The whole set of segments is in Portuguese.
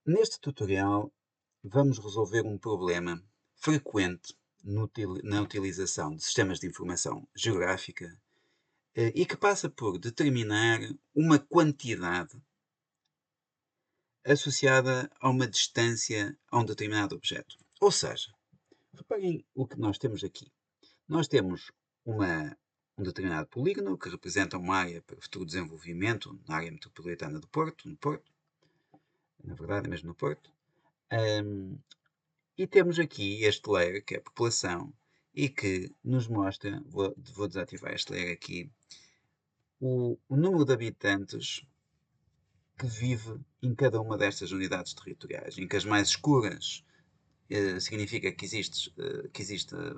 Neste tutorial, vamos resolver um problema frequente na utilização de sistemas de informação geográfica e que passa por determinar uma quantidade associada a uma distância a um determinado objeto. Ou seja, reparem o que nós temos aqui. Nós temos um determinado polígono que representa uma área para futuro desenvolvimento na área metropolitana do Porto, no Porto, na verdade, é mesmo no Porto. Ahm, E temos aqui este layer, que é a população, e que nos mostra, vou desativar este layer aqui, o número de habitantes que vive em cada uma destas unidades territoriais, em que as mais escuras significa que existe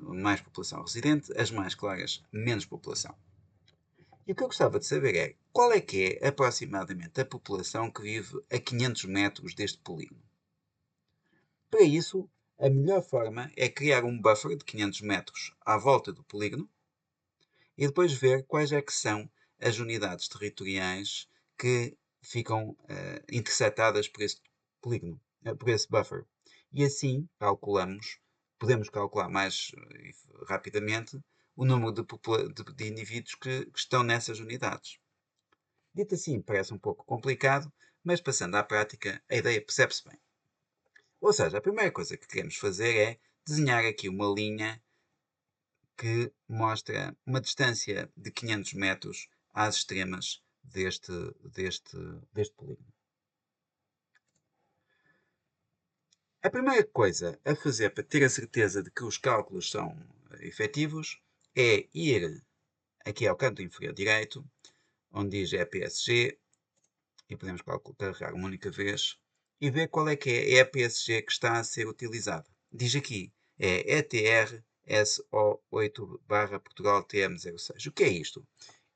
mais população residente, as mais claras, menos população. E o que eu gostava de saber é, qual é que é aproximadamente a população que vive a 500 metros deste polígono? Para isso, a melhor forma é criar um buffer de 500 metros à volta do polígono e depois ver quais é que são as unidades territoriais que ficam intersetadas por esse polígono, por esse buffer. E assim podemos calcular mais rapidamente o número de indivíduos que estão nessas unidades. Dito assim, parece um pouco complicado, mas passando à prática, a ideia percebe-se bem. Ou seja, a primeira coisa que queremos fazer é desenhar aqui uma linha que mostra uma distância de 500 metros às extremas deste polígono. A primeira coisa a fazer para ter a certeza de que os cálculos são efetivos é ir aqui ao canto inferior direito, onde diz EPSG, e podemos carregar uma única vez, e ver qual é que é a EPSG que está a ser utilizada. Diz aqui, é ETR SO8 Portugal TM06. O que é isto?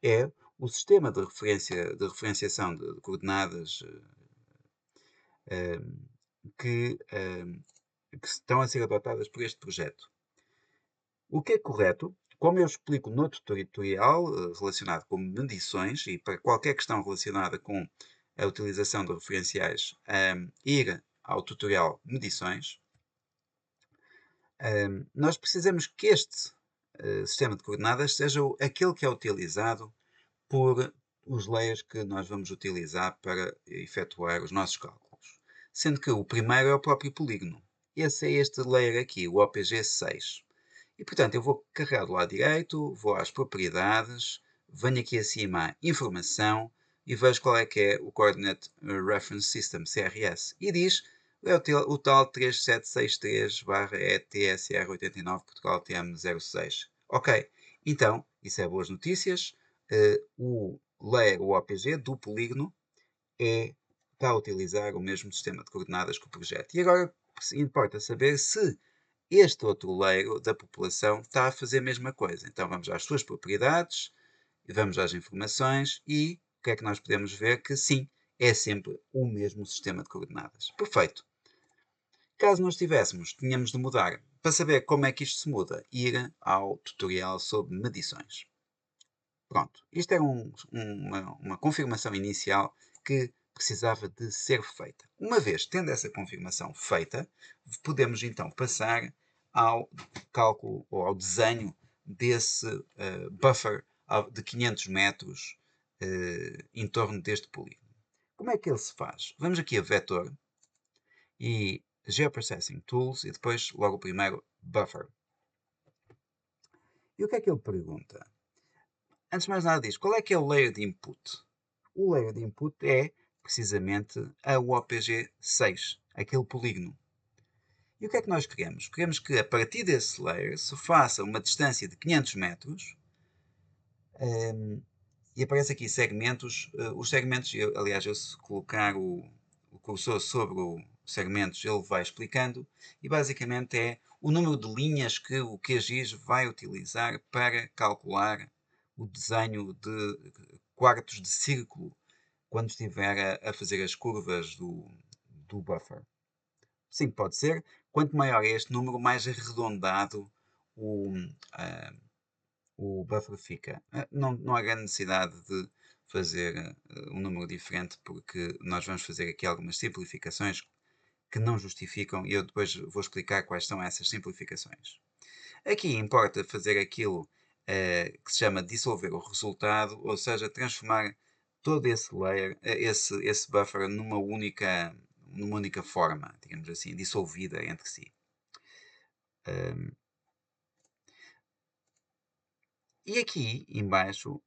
É o sistema de referenciação de coordenadas que, que estão a ser adotadas por este projeto. O que é correto, como eu explico no tutorial relacionado com medições e para qualquer questão relacionada com a utilização de referenciais, ir ao tutorial medições, nós precisamos que este sistema de coordenadas seja aquele que é utilizado por os layers que nós vamos utilizar para efetuar os nossos cálculos. Sendo que o primeiro é o próprio polígono. Esse é este layer aqui, o OPG6. E, portanto, eu vou carregar do lado direito, vou às propriedades, venho aqui acima à informação e vejo qual é que é o Coordinate Reference System, CRS. E diz o tal 3763/ETSR89 Portugal TM06. Ok, então, isso é boas notícias. O layer, o OPG, do polígono está a utilizar o mesmo sistema de coordenadas que o projeto. E agora importa saber se este outro layer da população está a fazer a mesma coisa. Então vamos às suas propriedades, vamos às informações e o que é que nós podemos ver? Que sim, é sempre o mesmo sistema de coordenadas. Perfeito. Caso nós tínhamos de mudar. Para saber como é que isto se muda, ir ao tutorial sobre medições. Pronto, isto é uma confirmação inicial que precisava de ser feita. Uma vez tendo essa confirmação feita, podemos então passar ao cálculo ou ao desenho desse buffer de 500 metros em torno deste polígono. Como é que ele se faz? Vamos aqui a Vector e Geoprocessing Tools e depois logo o primeiro Buffer. E o que é que ele pergunta? Antes de mais nada diz, qual é que é o layer de input? O layer de input é, precisamente, a OPG6, aquele polígono. E o que é que nós queremos? Queremos que, a partir desse layer, se faça uma distância de 500 metros e aparece aqui segmentos. Os segmentos, aliás, eu se colocar o cursor sobre os segmentos, ele vai explicando. E basicamente é o número de linhas que o QGIS vai utilizar para calcular o desenho de quartos de círculo quando estiver a fazer as curvas do buffer. Sim, pode ser. Quanto maior é este número, mais arredondado o, uh, o buffer fica. Não há grande necessidade de fazer um número diferente, porque nós vamos fazer aqui algumas simplificações que não justificam e eu depois vou explicar quais são essas simplificações. Aqui importa fazer aquilo que se chama dissolver o resultado, ou seja, transformar todo esse layer, esse buffer numa única forma, digamos assim, dissolvida entre si. Um, e aqui embaixo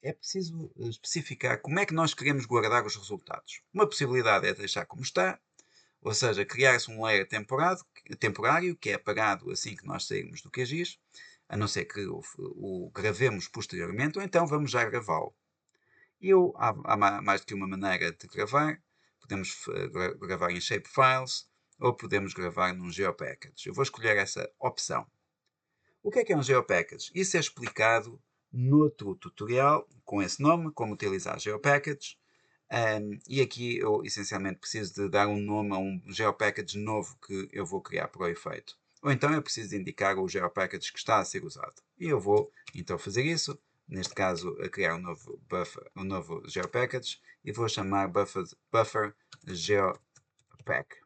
é preciso especificar como é que nós queremos guardar os resultados. Uma possibilidade é deixar como está, ou seja, criar-se um layer temporário que é apagado assim que nós sairmos do QGIS, a não ser que o gravemos posteriormente, ou então vamos já gravá-lo. Há mais do que uma maneira de gravar. Podemos gravar em shapefiles ou podemos gravar num geopackage. Eu vou escolher essa opção. O que é um geopackage? Isso é explicado noutro tutorial com esse nome, como utilizar geopackage. E aqui eu essencialmente preciso de dar um nome a um geopackage novo que eu vou criar para o efeito. Ou então eu preciso de indicar o geopackage que está a ser usado. E eu vou então fazer isso, neste caso a criar um novo geopackage e vou chamar buffer geopack.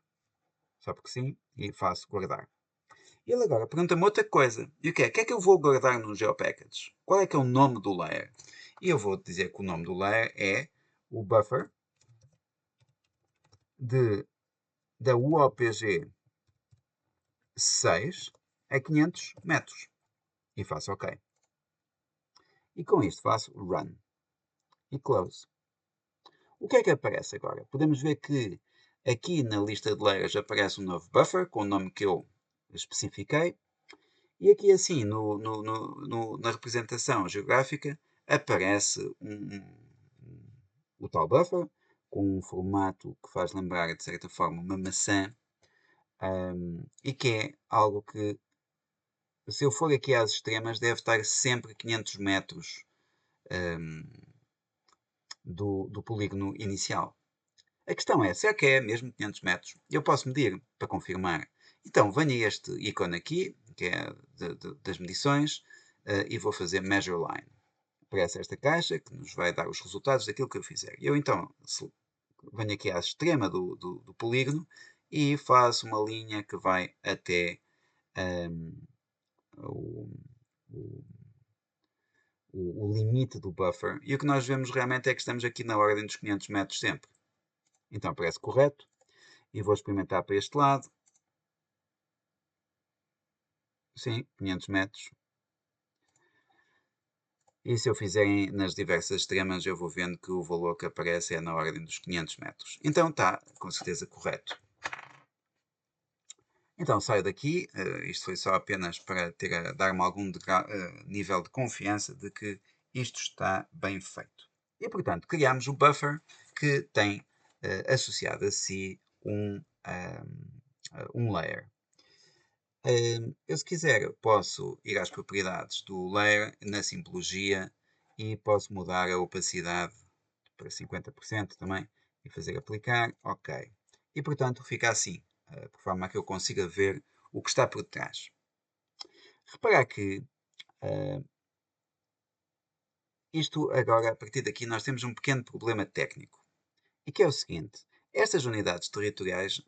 Só porque sim, e faço guardar. Ele agora pergunta-me outra coisa. E o que é? O que é que eu vou guardar no geopackage? Qual é que é o nome do layer? E eu vou dizer que o nome do layer é o buffer da UOPG 6 a 500 metros. E faço OK. E com isto faço Run e Close. O que é que aparece agora? Podemos ver que aqui na lista de layers aparece um novo buffer com o nome que eu especifiquei. E aqui assim, na representação geográfica, aparece o tal buffer, com um formato que faz lembrar, de certa forma, uma maçã, e que é algo que, se eu for aqui às extremas, deve estar sempre a 500 metros do polígono inicial. A questão é, será que é mesmo 500 metros? Eu posso medir para confirmar. Então, venho a este ícone aqui, que é das medições, e vou fazer Measure Line. Aparece esta caixa que nos vai dar os resultados daquilo que eu fizer. Eu então venho aqui à extrema do polígono e faço uma linha que vai até o, o, o limite do buffer. E o que nós vemos realmente é que estamos aqui na ordem dos 500 metros sempre. Então parece correto. E vou experimentar para este lado. Sim, 500 metros. E se eu fizer nas diversas extremas, eu vou vendo que o valor que aparece é na ordem dos 500 metros. Então está, com certeza, correto. Então saio daqui. Isto foi só apenas para dar-me algum nível de confiança de que isto está bem feito. E, portanto, criamos o buffer que tem associado a si um layer. Eu, se quiser, posso ir às propriedades do layer na simbologia e posso mudar a opacidade para 50% também e fazer aplicar. OK. E, portanto, fica assim, por forma a que eu consiga ver o que está por trás. Reparar que isto agora, a partir daqui, nós temos um pequeno problema técnico. E que é o seguinte: estas unidades territoriais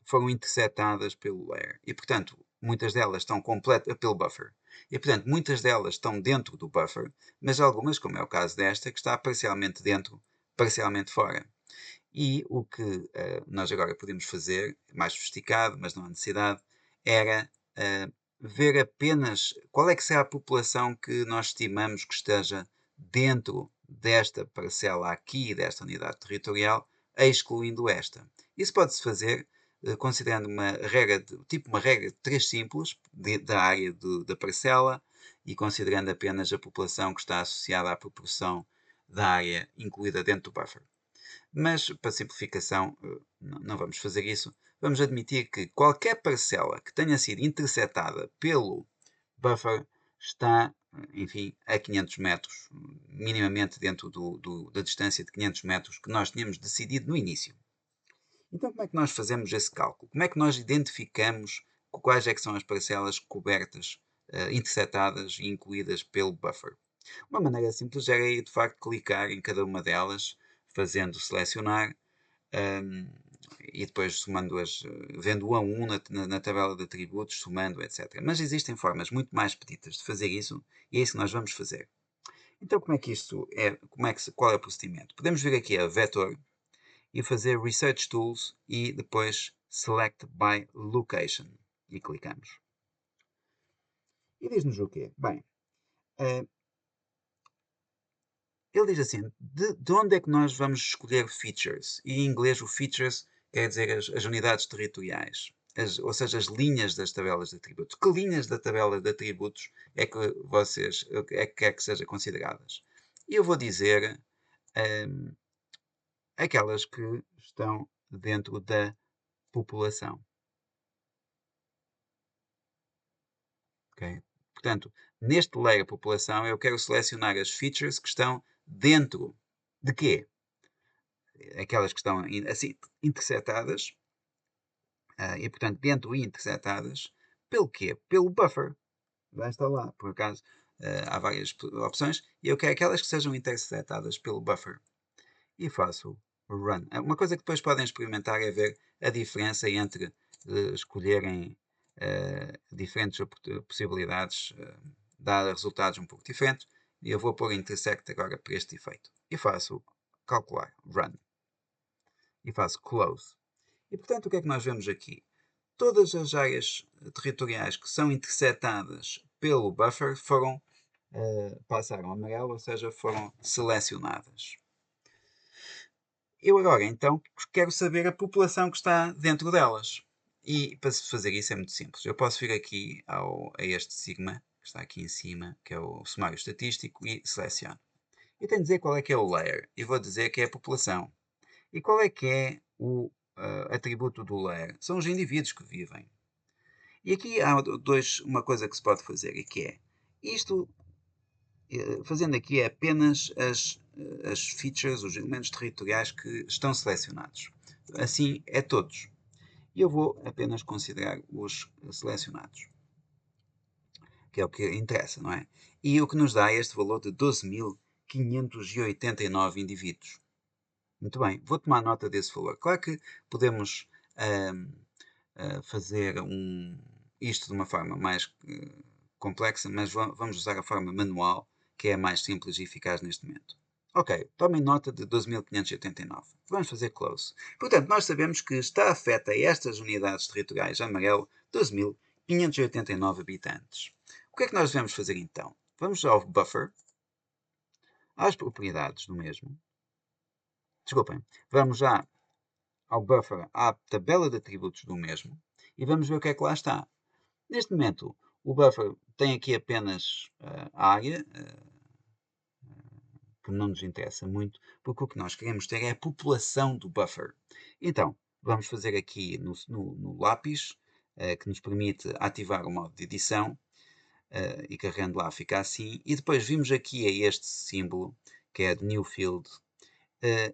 foram interceptadas pelo layer e, portanto, muitas delas estão completas pelo buffer. E, portanto, muitas delas estão dentro do buffer, mas algumas, como é o caso desta, que está parcialmente dentro, parcialmente fora. E o que nós agora podemos fazer, mais sofisticado, mas não há necessidade, era ver apenas qual é que será a população que nós estimamos que esteja dentro desta parcela aqui, desta unidade territorial, excluindo esta. Isso pode-se fazer considerando uma regra, uma regra de 3 simples da área da parcela e considerando apenas a população que está associada à proporção da área incluída dentro do buffer. Mas, para simplificação, não vamos fazer isso. Vamos admitir que qualquer parcela que tenha sido interceptada pelo buffer está, enfim, a 500 metros, minimamente dentro da distância de 500 metros que nós tínhamos decidido no início. Então, como é que nós fazemos esse cálculo? Como é que nós identificamos quais é que são as parcelas cobertas, interceptadas e incluídas pelo buffer? Uma maneira simples era ir, de facto, clicar em cada uma delas, fazendo selecionar e depois somando-as, vendo um a um na tabela de atributos, somando, etc. Mas existem formas muito mais pedidas de fazer isso, e é isso que nós vamos fazer. Então, como é que isto é, qual é o procedimento? Podemos vir aqui a Vector e fazer Research Tools e depois Select by Location. E clicamos. E diz-nos o quê? Bem, ele diz assim, de onde é que nós vamos escolher features? E em inglês o features quer dizer as unidades territoriais, ou seja, as linhas das tabelas de atributos. Que linhas da tabela de atributos é que vocês quer que sejam consideradas? E eu vou dizer aquelas que estão dentro da população. Okay? Portanto, neste layer população, eu quero selecionar as features que estão dentro de quê? Aquelas que estão assim intersetadas, e portanto dentro e intersetadas, pelo quê? Pelo buffer. Vai estar lá, por acaso, há várias opções, e eu quero aquelas que sejam intersetadas pelo buffer. E faço run. Uma coisa que depois podem experimentar é ver a diferença entre escolherem diferentes possibilidades, dar resultados um pouco diferentes. E eu vou pôr intersect agora para este efeito. E faço calcular, run. E faço close. E portanto o que é que nós vemos aqui? Todas as áreas territoriais que são intersetadas pelo buffer foram, passaram a amarelo, ou seja, foram selecionadas. Eu agora, então, quero saber a população que está dentro delas. E para fazer isso é muito simples. Eu posso vir aqui a este sigma, que está aqui em cima, que é o sumário estatístico, e seleciono. E tenho de dizer qual é que é o layer. E vou dizer que é a população. E qual é o atributo do layer? São os indivíduos que vivem. E aqui há uma coisa que se pode fazer, e que é, isto, fazendo aqui é apenas as features, os elementos territoriais que estão selecionados. Assim é todos. E eu vou apenas considerar os selecionados, que é o que interessa, não é? E o que nos dá este valor de 12.589 indivíduos. Muito bem, vou tomar nota desse valor. Claro que podemos fazer isto de uma forma mais complexa, mas vamos usar a forma manual, que é a mais simples e eficaz neste momento. Ok, tomem nota de 12.589. Vamos fazer close. Portanto, nós sabemos que está afeta a estas unidades territoriais amarelo 12.589 habitantes. O que é que nós devemos fazer então? Vamos ao buffer, às propriedades do mesmo. Desculpem, vamos já ao buffer, à tabela de atributos do mesmo, e vamos ver o que é que lá está. Neste momento, o buffer tem aqui apenas a área, que não nos interessa muito, porque o que nós queremos ter é a população do buffer. Então, vamos fazer aqui no lápis, que nos permite ativar o modo de edição, e carregando lá fica assim, e depois vimos aqui a este símbolo, que é de New Field,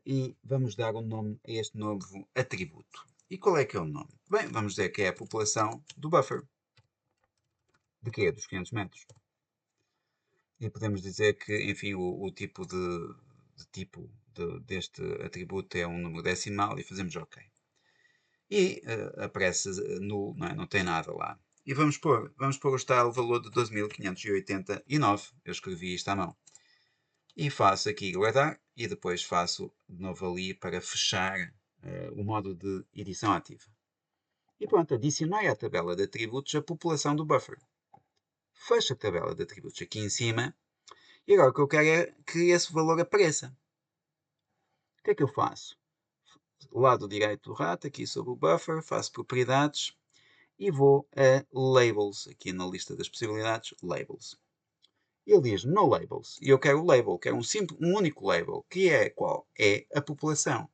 e vamos dar um nome a este novo atributo. E qual é que é o nome? Bem, vamos dizer que é a população do buffer. De quê? Dos 500 metros. E podemos dizer que, enfim, o tipo deste atributo é um número decimal e fazemos OK. E aparece nulo, não tem nada lá. E vamos pôr o valor de 12.589. Eu escrevi isto à mão. E faço aqui guardar e depois faço de novo ali para fechar o modo de edição ativa. E pronto, adicionei à tabela de atributos a população do buffer. Fecho a tabela de atributos aqui em cima. E agora o que eu quero é que esse valor apareça. O que é que eu faço? Lado direito do rato, aqui sobre o buffer, faço propriedades e vou a Labels, aqui na lista das possibilidades, Labels. Ele diz No Labels, e eu quero o label, quero um único label, que é qual? É a população,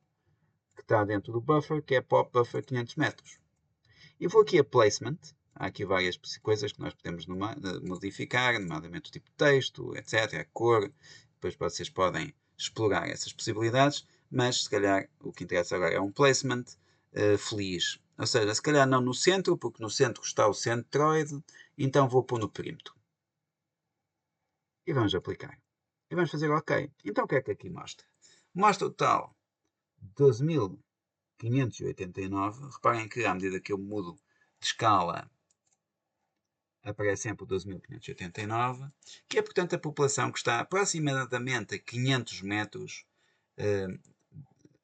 que está dentro do buffer, que é pop buffer 500 metros. E vou aqui a Placement, há aqui várias coisas que nós podemos modificar, nomeadamente o tipo de texto, etc., a cor, depois vocês podem explorar essas possibilidades, mas se calhar o que interessa agora é um placement feliz. Ou seja, se calhar não no centro, porque no centro está o centroide, então vou pôr no perímetro. E vamos aplicar. E vamos fazer OK. Então o que é que aqui mostra? Mostra o tal 12.000 589. Reparem que à medida que eu mudo de escala, aparece sempre o 12.589, que é, portanto, a população que está aproximadamente a 500 metros,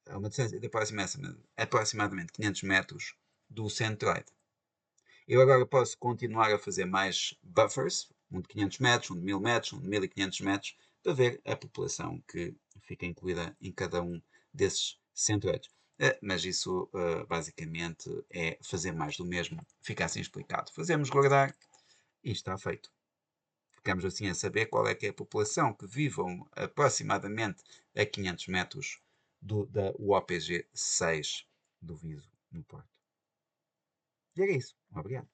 a uma distância de aproximadamente 500 metros do centroide. Eu agora posso continuar a fazer mais buffers, um de 500 metros, um de 1000 metros, um de 1500 metros, para ver a população que fica incluída em cada um desses centroides. Mas isso basicamente é fazer mais do mesmo, fica assim explicado. Fazemos guardar e está feito. Ficamos assim a saber qual é que é a população que vive aproximadamente a 500 metros da UOPG 6 do Viso, no Porto. E era isso. Obrigado.